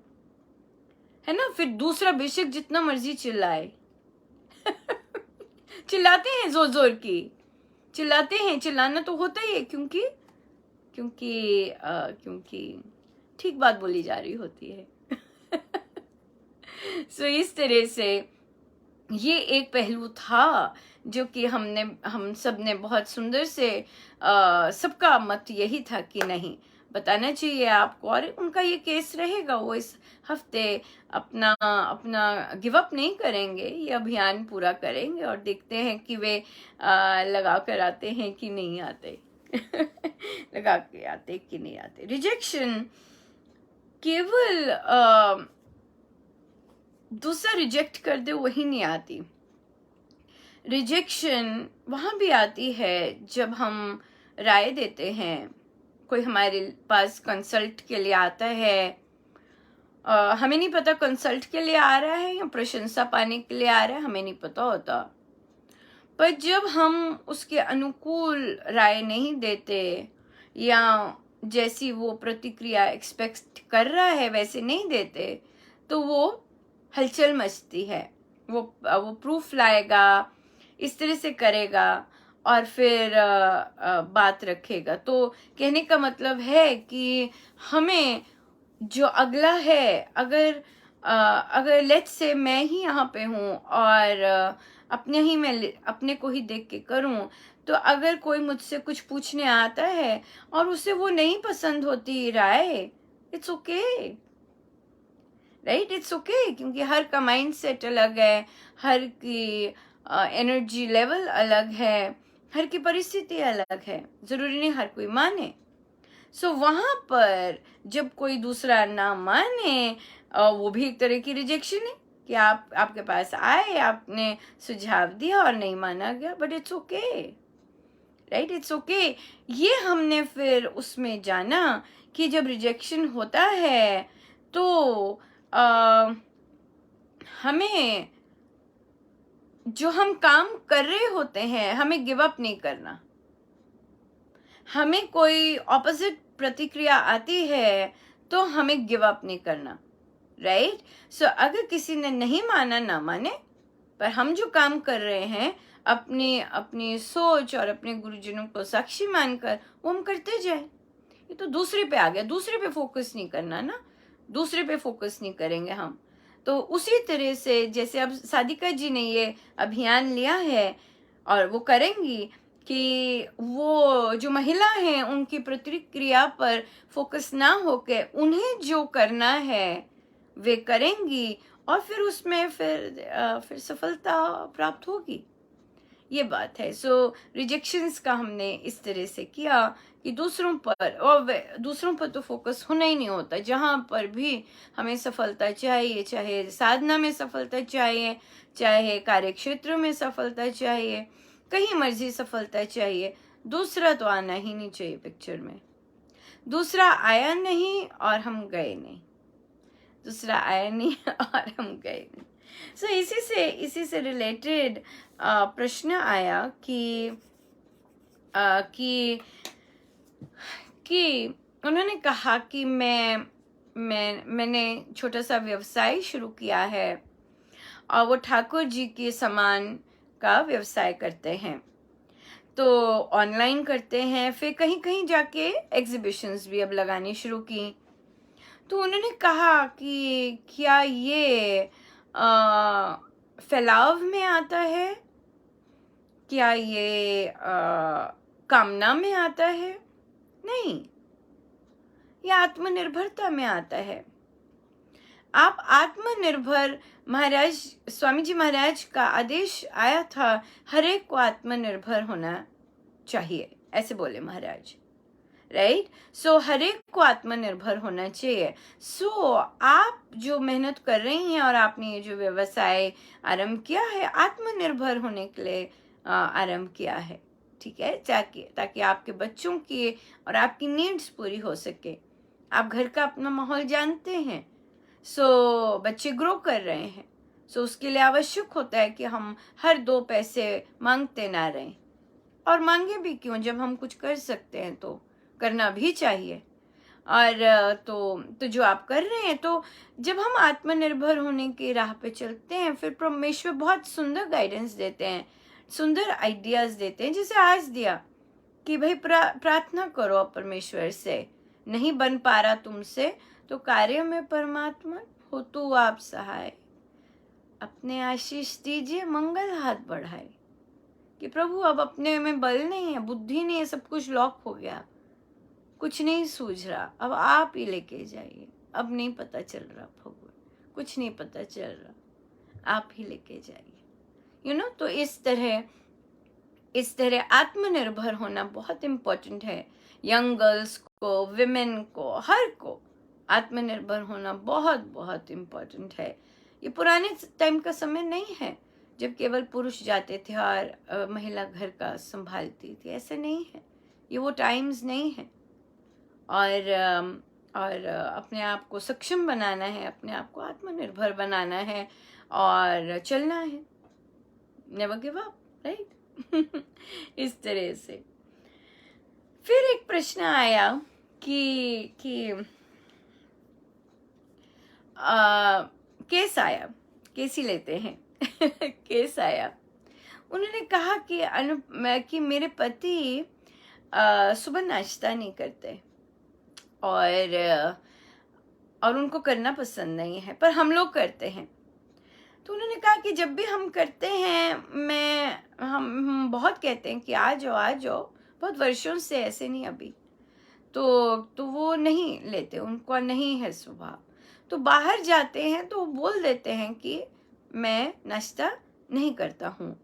ना। फिर दूसरा बेशक जितना मर्जी चिल्लाए चिल्लाते हैं, जोर जोर की चिल्लाते हैं, चिल्लाना तो होता ही है, क्योंकि ठीक बात बोली जा रही होती है इस तरह से ये एक पहलू था जो कि हम सब ने बहुत सुंदर से सबका मत यही था कि नहीं, बताना चाहिए आपको। और उनका ये केस रहेगा, वो इस हफ्ते अपना गिव अप नहीं करेंगे, ये अभियान पूरा करेंगे, और देखते हैं कि वे लगा कर आते हैं कि नहीं आते लगा के आते कि नहीं आते। रिजेक्शन केवल दूसरा रिजेक्ट कर दे वही नहीं आती, रिजेक्शन वहाँ भी आती है जब हम राय देते हैं, कोई हमारे पास कंसल्ट के लिए आता है, हमें नहीं पता कंसल्ट के लिए आ रहा है या प्रशंसा पाने के लिए आ रहा है, हमें नहीं पता होता। पर जब हम उसके अनुकूल राय नहीं देते या जैसी वो प्रतिक्रिया एक्सपेक्ट कर रहा है वैसे नहीं देते, तो वो हलचल मचती है। वो प्रूफ लाएगा, इस तरह से करेगा और फिर बात रखेगा। तो कहने का मतलब है कि हमें जो अगला है, अगर लेट्स से मैं ही यहाँ पे हूँ और मैं अपने को ही देख के करूँ, तो अगर कोई मुझसे कुछ पूछने आता है और उसे वो नहीं पसंद होती राय, it's okay, right, it's okay, क्योंकि हर का माइंड सेट अलग है, हर की एनर्जी लेवल अलग है, हर की परिस्थिति अलग है, जरूरी नहीं हर कोई माने। सो वहां पर जब कोई दूसरा ना माने, वो भी एक तरह की रिजेक्शन है कि आपके पास आए, आपने सुझाव दिया और नहीं माना गया, but it's okay, right, it's okay. ये हमने फिर उसमें जाना कि जब रिजेक्शन होता है तो हमें जो हम काम कर रहे होते हैं हमें गिव अप नहीं करना। हमें कोई ऑपोजिट प्रतिक्रिया आती है तो हमें गिव अप नहीं करना, राइट। सो अगर किसी ने नहीं माना, ना माने, पर हम जो काम कर रहे हैं अपनी सोच और अपने गुरुजनों को साक्षी मानकर वो हम करते जाए। ये तो दूसरे पे आ गया, दूसरे पे फोकस नहीं करना ना, दूसरे पे फोकस नहीं करेंगे हम। तो उसी तरह से जैसे अब सादिका जी ने ये अभियान लिया है और वो करेंगी कि वो जो महिला हैं उनकी प्रतिक्रिया पर फोकस ना होके उन्हें जो करना है वे करेंगी और फिर उसमें फिर सफलता प्राप्त होगी। ये बात है। सो रिजेक्शंस का हमने इस तरह से किया कि दूसरों पर, और दूसरों पर तो फोकस होना ही नहीं होता। जहाँ पर भी हमें सफलता चाहिए, चाहे साधना में सफलता चाहिए, चाहे कार्य क्षेत्र में सफलता चाहिए, कहीं मर्जी सफलता चाहिए, दूसरा तो आना ही नहीं चाहिए पिक्चर में। दूसरा आया नहीं और हम गए नहीं, दूसरा आया नहीं और हम गए नहीं। सो इसी से रिलेटेड प्रश्न आया कि उन्होंने कहा कि मैंने छोटा सा व्यवसाय शुरू किया है और वो ठाकुर जी के सामान का व्यवसाय करते हैं, तो ऑनलाइन करते हैं, फिर कहीं कहीं जाके एग्जीबिशंस भी अब लगानी शुरू की। तो उन्होंने कहा कि क्या ये फैलाव में आता है, क्या ये कामना में आता है? नहीं, ये आत्मनिर्भरता में आता है। आप आत्मनिर्भर, महाराज स्वामी जी महाराज का आदेश आया था हर एक को आत्मनिर्भर होना चाहिए, ऐसे बोले महाराज, राइट। सो हर एक को आत्मनिर्भर होना चाहिए। सो आप जो मेहनत कर रही हैं और आपने ये जो व्यवसाय आरंभ किया है, आत्मनिर्भर होने के लिए आरंभ किया है, ठीक है, ताकि आपके बच्चों की और आपकी नीड्स पूरी हो सके। आप घर का अपना माहौल जानते हैं। सो बच्चे ग्रो कर रहे हैं, सो उसके लिए आवश्यक होता है कि हम हर 2 पैसे मांगते ना रहें, और मांगे भी क्यों, जब हम कुछ कर सकते हैं तो करना भी चाहिए। और तो जो आप कर रहे हैं, तो जब हम आत्मनिर्भर होने की राह पे चलते हैं, फिर परमेश्वर बहुत सुंदर गाइडेंस देते हैं, सुंदर आइडियाज देते हैं, जैसे आज दिया कि भाई प्रार्थना करो परमेश्वर से, नहीं बन पा रहा तुमसे तो कार्य में परमात्मा हो तो आप सहाय, अपने आशीष दीजिए, मंगल हाथ बढ़ाए। कि प्रभु अब अपने में बल नहीं है, बुद्धि नहीं है, सब कुछ लॉक हो गया, कुछ नहीं सूझ रहा, अब आप ही लेके जाइए। अब नहीं पता चल रहा भगवान, कुछ नहीं पता चल रहा, आप ही लेके जाइए। तो इस तरह आत्मनिर्भर होना बहुत इम्पोर्टेंट है। यंग गर्ल्स को, विमेन को, हर को आत्मनिर्भर होना बहुत बहुत इम्पोर्टेंट है। ये पुराने टाइम का समय नहीं है जब केवल पुरुष जाते थे और महिला घर का संभालती थी। ऐसा नहीं है, ये वो टाइम्स नहीं है। और अपने आप को सक्षम बनाना है, अपने आप को आत्मनिर्भर बनाना है और चलना है। Never give up, right? इस तरह से फिर एक प्रश्न आया कि केस आया, केस ही लेते हैं। केस आया, उन्होंने कहा कि मेरे पति सुबह नाश्ता नहीं करते और उनको करना पसंद नहीं है, पर हम लोग करते हैं। तो उन्होंने कहा कि जब भी हम करते हैं हम बहुत कहते हैं कि आ जाओ आ जाओ, बहुत वर्षों से, ऐसे नहीं अभी। तो वो नहीं लेते, उनको नहीं है स्वभाव। तो बाहर जाते हैं तो बोल देते हैं कि मैं नाश्ता नहीं करता हूँ।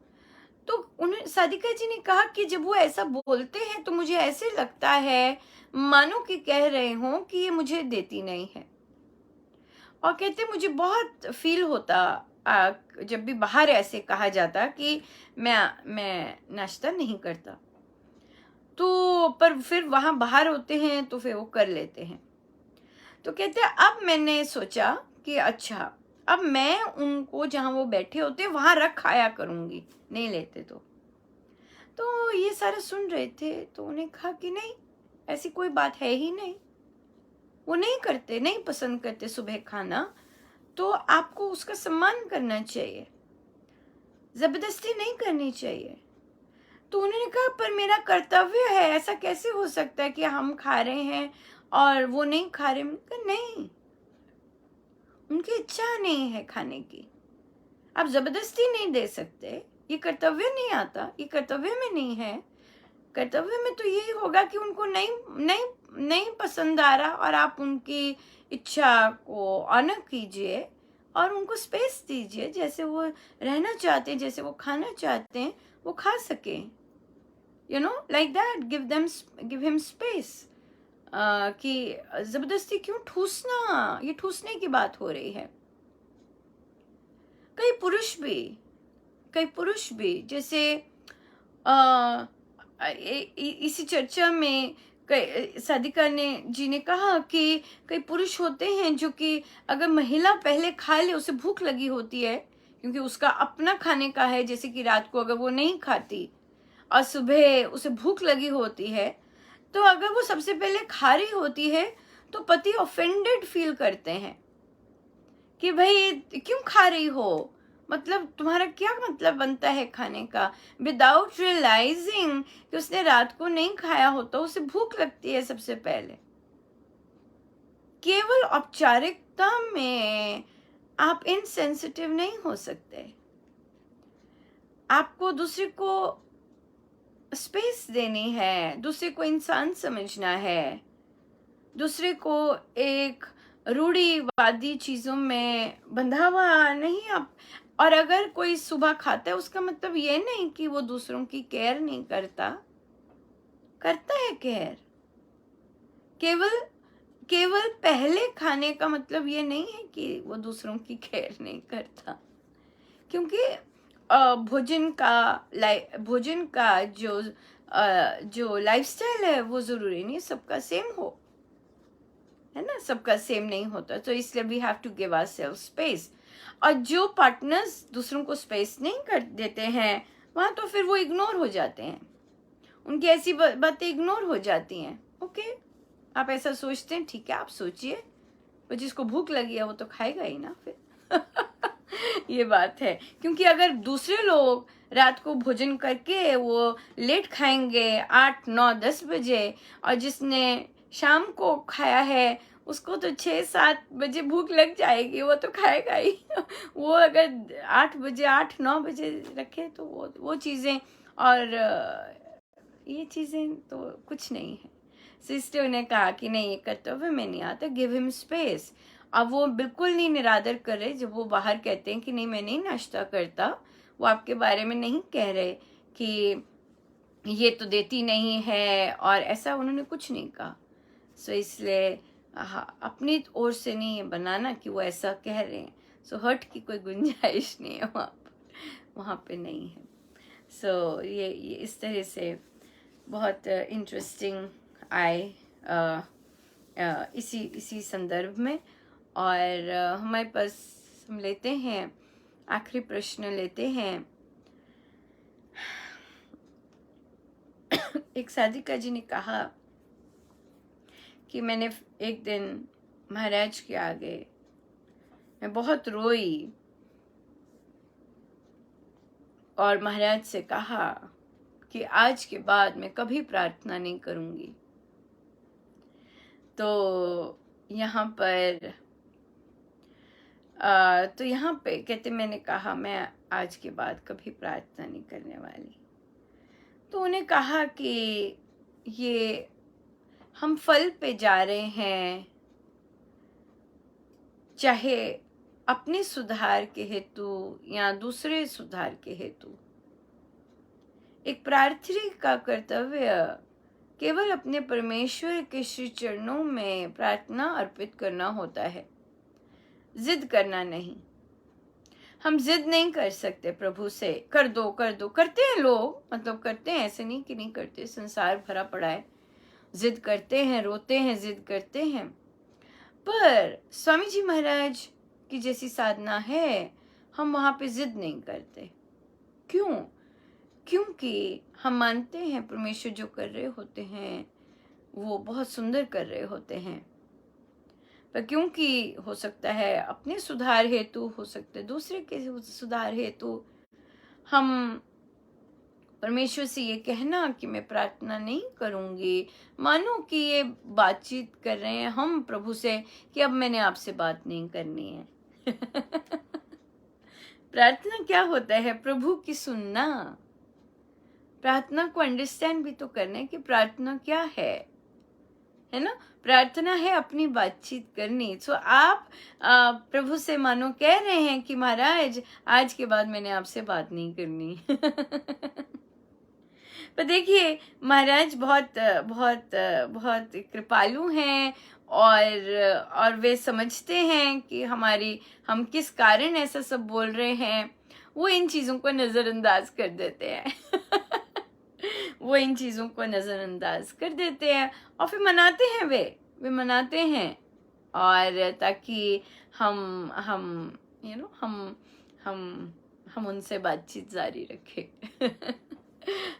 तो उन्हें सादिका जी ने कहा कि जब वो ऐसा बोलते हैं तो मुझे ऐसे लगता है मानो कि कह रहे हों कि ये मुझे देती नहीं है। और कहते मुझे बहुत फील होता जब भी बाहर ऐसे कहा जाता कि मैं नाश्ता नहीं करता। तो पर फिर वहां बाहर होते हैं तो फिर वो कर लेते हैं। तो कहते हैं अब मैंने सोचा कि अच्छा, अब मैं उनको जहां वो बैठे होते वहां रख खाया करूंगी, नहीं लेते तो ये सारा सुन रहे थे। तो उन्हें कहा कि नहीं, ऐसी कोई बात है ही नहीं, वो नहीं करते, नहीं पसंद करते सुबह खाना, तो आपको उसका सम्मान करना चाहिए, जबरदस्ती नहीं करनी चाहिए। तो उन्होंने कहा पर मेरा कर्तव्य है, ऐसा कैसे हो सकता है कि हम खा रहे हैं और वो नहीं खा रहे? नहीं, उनकी इच्छा नहीं है खाने की, आप जबरदस्ती नहीं दे सकते, ये कर्तव्य नहीं आता, ये कर्तव्य में नहीं है। कर्तव्य में तो यही होगा कि उनको नहीं नहीं नहीं पसंद आ रहा और आप उनकी इच्छा को ऑनर कीजिए और उनको स्पेस दीजिए, जैसे वो रहना चाहते हैं, जैसे वो खाना चाहते हैं, वो खा सकें, you know, like that. Give him space. कि जबरदस्ती क्यों ठूसना, ये ठूसने की बात हो रही है। कई पुरुष भी जैसे इसी चर्चा में सादिका जी ने कहा कि कई पुरुष होते हैं जो कि अगर महिला पहले खा ले, उसे भूख लगी होती है क्योंकि उसका अपना खाने का है, जैसे कि रात को अगर वो नहीं खाती और सुबह उसे भूख लगी होती है, तो अगर वो सबसे पहले खा रही होती है तो पति ऑफेंडेड फील करते हैं कि भाई क्यों खा रही हो, मतलब तुम्हारा क्या मतलब बनता है खाने का, विदाउट रियलाइजिंग कि उसने रात को नहीं खाया होता, उसे भूख लगती है सबसे पहले। केवल औपचारिकता में आप इनसेंसिटिव नहीं हो सकते, आपको दूसरे को स्पेस देनी है, दूसरे को इंसान समझना है, दूसरे को एक रूढ़िवादी चीजों में बंधा हुआ नहीं आप। और अगर कोई सुबह खाता है उसका मतलब ये नहीं कि वो दूसरों की केयर नहीं करता, करता है केयर। केवल पहले खाने का मतलब ये नहीं है कि वो दूसरों की केयर नहीं करता, क्योंकि भोजन का जो लाइफस्टाइल है वो जरूरी नहीं सबका सेम हो, है ना, सबका सेम नहीं होता। तो इसलिए we have to give ourselves space. और जो पार्टनर्स दूसरों को स्पेस नहीं कर देते हैं वहां तो फिर वो इग्नोर हो जाते हैं, उनकी ऐसी बातें इग्नोर हो जाती हैं। ओके, आप ऐसा सोचते हैं, ठीक है, आप सोचिए, पर जिसको भूख लगी है वो तो खाएगा ही ना फिर। ये बात है, क्योंकि अगर दूसरे लोग रात को भोजन करके वो लेट खाएंगे 8, 9, 10 बजे, और जिसने शाम को खाया है उसको तो 6, 7 बजे भूख लग जाएगी, वो तो खाएगा ही। वो अगर 8 बजे, 8, 9 बजे रखे तो वो चीज़ें, और ये चीज़ें तो कुछ नहीं है। सिस्टर ने कहा कि नहीं, ये कर्तव्य में नहीं आता, गिव हिम स्पेस। अब वो बिल्कुल नहीं निरादर कर रहे जब वो बाहर कहते हैं कि नहीं मैं नहीं नाश्ता करता, वो आपके बारे में नहीं कह रहे कि ये तो देती नहीं है, और ऐसा उन्होंने कुछ नहीं कहा। सो इसलिए अपनी ओर से नहीं बनाना कि वो ऐसा कह रहे हैं, सो हर्ट की कोई गुंजाइश नहीं है वहाँ पर। वहाँ पे नहीं है। सो ये इस तरह से बहुत इंटरेस्टिंग आए इसी संदर्भ में। और हमारे पास हम लेते हैं, आखिरी प्रश्न लेते हैं। एक साधिका जी ने कहा कि मैंने एक दिन महाराज के आगे मैं बहुत रोई और महाराज से कहा कि आज के बाद मैं कभी प्रार्थना नहीं करूंगी। तो यहाँ पर कहते मैंने कहा मैं आज के बाद कभी प्रार्थना नहीं करने वाली। तो उन्हें कहा कि ये हम फल पे जा रहे हैं, चाहे अपने सुधार के हेतु या दूसरे सुधार के हेतु। एक प्रार्थी का कर्तव्य केवल अपने परमेश्वर के श्री चरणों में प्रार्थना अर्पित करना होता है, जिद करना नहीं। हम जिद नहीं कर सकते प्रभु से, कर दो कर दो। करते हैं लोग, मतलब करते हैं, ऐसे नहीं कि नहीं करते, संसार भरा पड़ा है, जिद करते हैं, रोते हैं, जिद करते हैं। पर स्वामी जी महाराज की जैसी साधना है, हम वहां पे जिद नहीं करते। क्यों? क्योंकि हम मानते हैं परमेश्वर जो कर रहे होते हैं वो बहुत सुंदर कर रहे होते हैं। पर क्योंकि हो सकता है अपने सुधार हेतु, हो सकता है दूसरे के सुधार हेतु, हम परमेश्वर से ये कहना कि मैं प्रार्थना नहीं करूंगी, मानो कि ये बातचीत कर रहे हैं हम प्रभु से कि अब मैंने आपसे बात नहीं करनी है। प्रार्थना क्या होता है? प्रभु की सुनना, प्रार्थना को अंडरस्टैंड भी तो करने कि प्रार्थना क्या है ना? प्रार्थना है अपनी बातचीत करनी। सो आप प्रभु से मानो कह रहे हैं कि महाराज आज के बाद मैंने आपसे बात नहीं करनी। पर देखिए महाराज बहुत बहुत बहुत कृपालु हैं और वे समझते हैं कि हम किस कारण ऐसा सब बोल रहे हैं। वो इन चीजों को नजरअंदाज कर देते हैं। वो इन चीजों को नजरअंदाज कर देते हैं और फिर मनाते हैं, वे मनाते हैं, और ताकि हम हम उनसे बातचीत जारी रखें।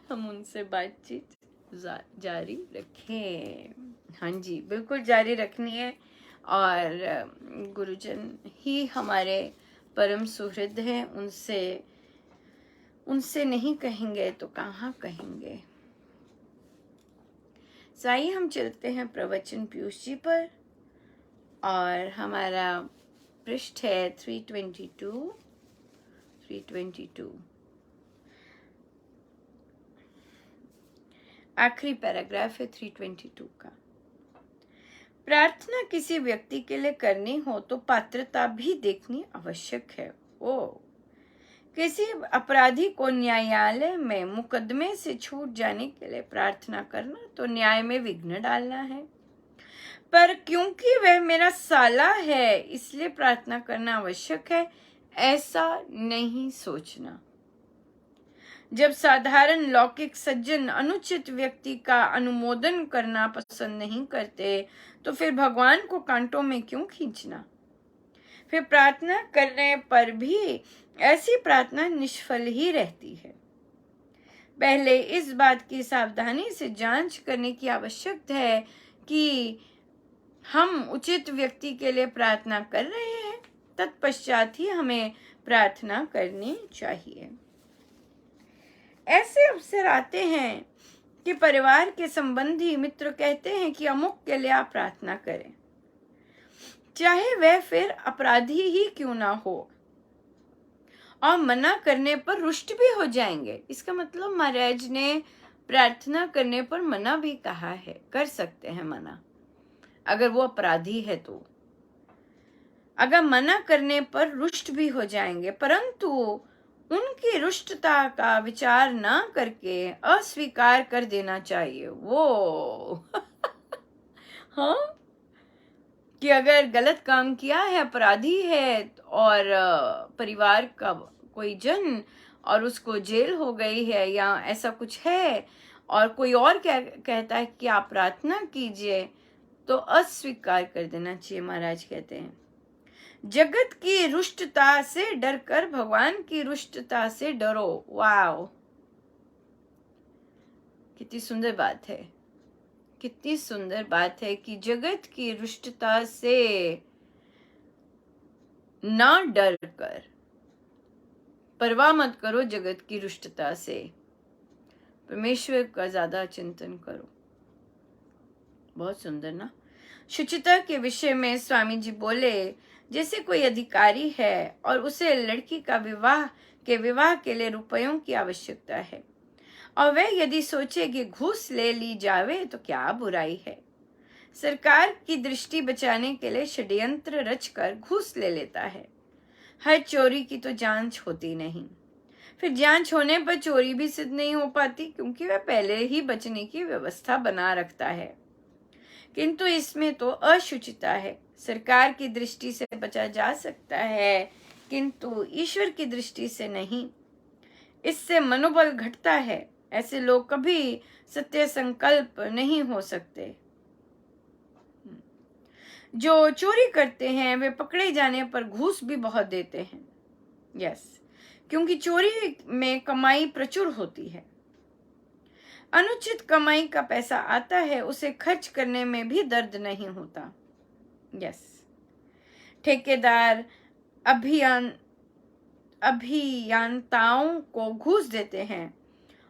हम उनसे बातचीत जारी रखें। हाँ जी, बिल्कुल जारी रखनी है। और गुरुजन ही हमारे परम सुहृद हैं, उनसे नहीं कहेंगे तो कहाँ कहेंगे। साई हम चलते हैं प्रवचन पीयूष जी पर, और हमारा पृष्ठ है 322। आखिरी पैराग्राफ है 322 का। प्रार्थना किसी व्यक्ति के लिए करनी हो तो पात्रता भी देखनी आवश्यक है। किसी अपराधी को न्यायालय में मुकदमे से छूट जाने के लिए प्रार्थना करना तो न्याय में विघ्न डालना है, पर क्योंकि वह मेरा साला है इसलिए प्रार्थना करना आवश्यक है, ऐसा नहीं सोचना। जब साधारण लौकिक सज्जन अनुचित व्यक्ति का अनुमोदन करना पसंद नहीं करते तो फिर भगवान को कांटों में क्यों खींचना। फिर प्रार्थना करने पर भी ऐसी प्रार्थना निष्फल ही रहती है। पहले इस बात की सावधानी से जांच करने की आवश्यकता है कि हम उचित व्यक्ति के लिए प्रार्थना कर रहे हैं, तत्पश्चात ही हमें प्रार्थना करनी चाहिए। ऐसे अवसर आते हैं कि परिवार के संबंधी मित्र कहते हैं कि अमुक के लिए आप प्रार्थना करें, चाहे वह फिर अपराधी ही क्यों ना हो, और मना करने पर रुष्ट भी हो जाएंगे। इसका मतलब महाराज ने प्रार्थना करने पर मना भी कहा है, कर सकते हैं मना अगर वो अपराधी है तो। अगर मना करने पर रुष्ट भी हो जाएंगे, परंतु उनकी रुष्टता का विचार ना करके अस्वीकार कर देना चाहिए। वो हाँ, कि अगर गलत काम किया है, अपराधी है, और परिवार कोई जन और उसको जेल हो गई है या ऐसा कुछ है, और कोई और क्या कहता है कि आप प्रार्थना कीजिए, तो अस्वीकार कर देना चाहिए। महाराज कहते हैं जगत की रुष्टता से डरकर भगवान की रुष्टता से डरो। वाओ, कितनी सुंदर बात है, कितनी सुंदर बात है कि जगत की रुष्टता से ना डर कर, परवाह मत करो जगत की रुष्टता से, परमेश्वर का ज्यादा चिंतन करो। बहुत सुंदर ना। शुचिता के विषय में स्वामी जी बोले, जैसे कोई अधिकारी है और उसे लड़की का विवाह के लिए रुपयों की आवश्यकता है, और वह यदि सोचे कि घूस ले ली जावे तो क्या बुराई है। सरकार की दृष्टि बचाने के लिए षड्यंत्र रचकर घूस ले लेता है। हर चोरी की तो जांच होती नहीं, फिर जांच होने पर चोरी भी सिद्ध नहीं हो पाती, क्योंकि वह पहले ही बचने की व्यवस्था बना रखता है। किंतु इसमें तो अशुचिता है। सरकार की दृष्टि से बचा जा सकता है, किंतु ईश्वर की दृष्टि से नहीं। इससे मनोबल घटता है। ऐसे लोग कभी सत्य संकल्प नहीं हो सकते। जो चोरी करते हैं वे पकड़े जाने पर घूस भी बहुत देते हैं। यस, क्योंकि चोरी में कमाई प्रचुर होती है। अनुचित कमाई का पैसा आता है, उसे खर्च करने में भी दर्द नहीं होता। यस, ठेकेदार अभियंताओं को घूस देते हैं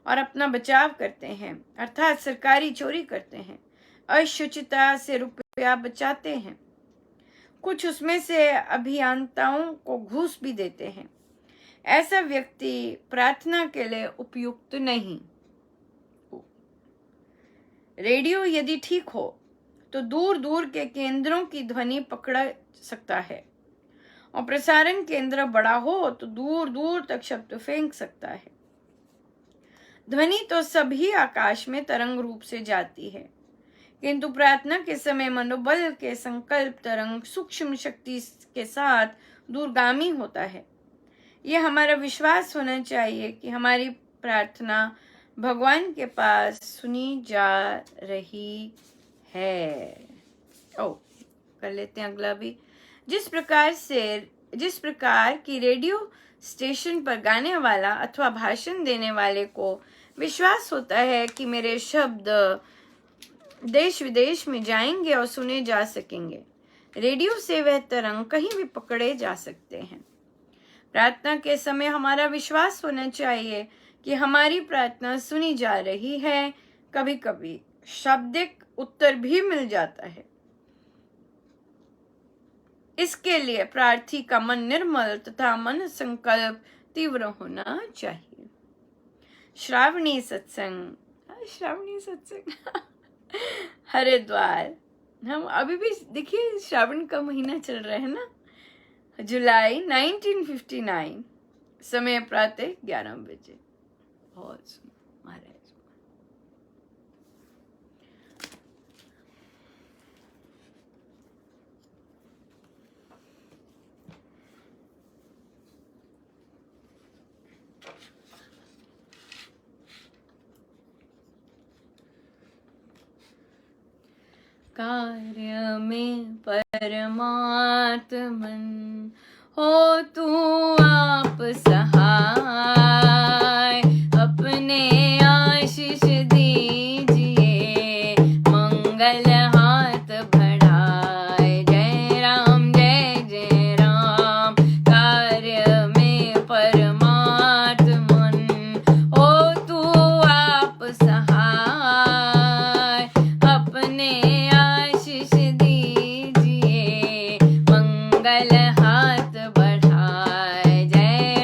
और अपना बचाव करते हैं, अर्थात सरकारी चोरी करते हैं, अशुचिता से रुपया बचाते हैं। कुछ उसमें से अभियंताओं को घूस भी देते हैं। ऐसा व्यक्ति प्रार्थना के लिए उपयुक्त नहीं। रेडियो यदि ठीक हो तो दूर दूर के केंद्रों की ध्वनि पकड़ सकता है, और प्रसारण केंद्र बड़ा हो तो दूर दूर तक शब्द फेंक सकता है। ध्वनि तो सभी आकाश में तरंग रूप से जाती है, किंतु प्रार्थना के समय मनोबल के संकल्प तरंग सूक्ष्म शक्ति के साथ दूरगामी होता है। यह हमारा विश्वास होना चाहिए कि हमारी प्रार्थना भगवान के पास सुनी जा रही है। कर लेते हैं अगला भी। जिस प्रकार की रेडियो स्टेशन पर गाने वाला अथवा भाषण देने वाले को विश्वास होता है कि मेरे शब्द देश विदेश में जाएंगे और सुने जा सकेंगे, रेडियो से वह तरंग कहीं भी पकड़े जा सकते हैं। प्रार्थना के समय हमारा विश्वास होना चाहिए कि हमारी प्रार्थना सुनी जा रही है। कभी कभी शाब्दिक उत्तर भी मिल जाता है। इसके लिए प्रार्थी का मन निर्मल तथा मन संकल्प तीव्र होना चाहिए। श्रावणी सत्संग हरिद्वार। हम अभी भी देखिए श्रावण का महीना चल रहा है ना। जुलाई 1959, समय प्रातः 11 बजे। बहुत महाराज। कार्य में परमात्मन हो तू आप सहाय, अपने आशीष दीजिए मंगल हाथ बढ़ाए। जय राम जय जय राम। कार्य में परमात्मन हो तू आप सहाय, अपने आशीष दीजिए मंगल हाथ बढ़ाए। जय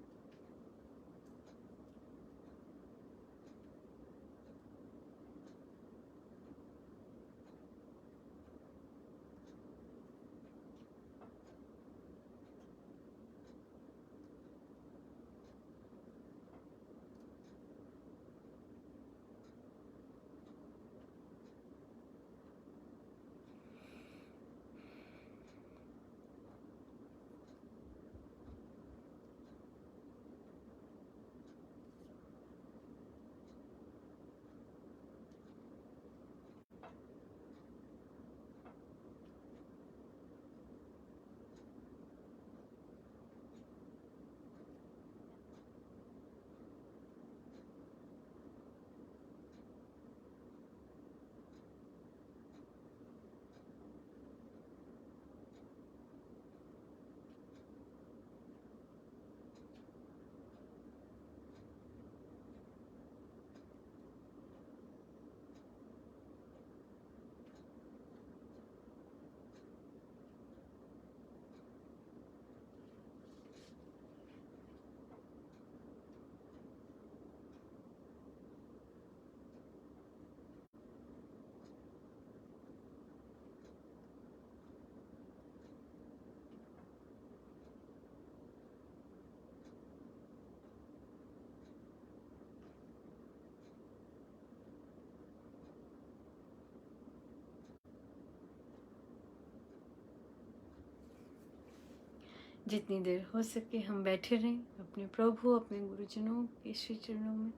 जितनी देर हो सके हम बैठे रहें अपने प्रभु अपने गुरुजनों के श्री चरणों में,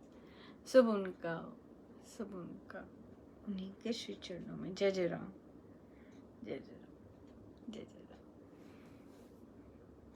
सब उनका उन्हीं के श्री चरणों में। जय जय राम, जय जय राम, जय जय राम।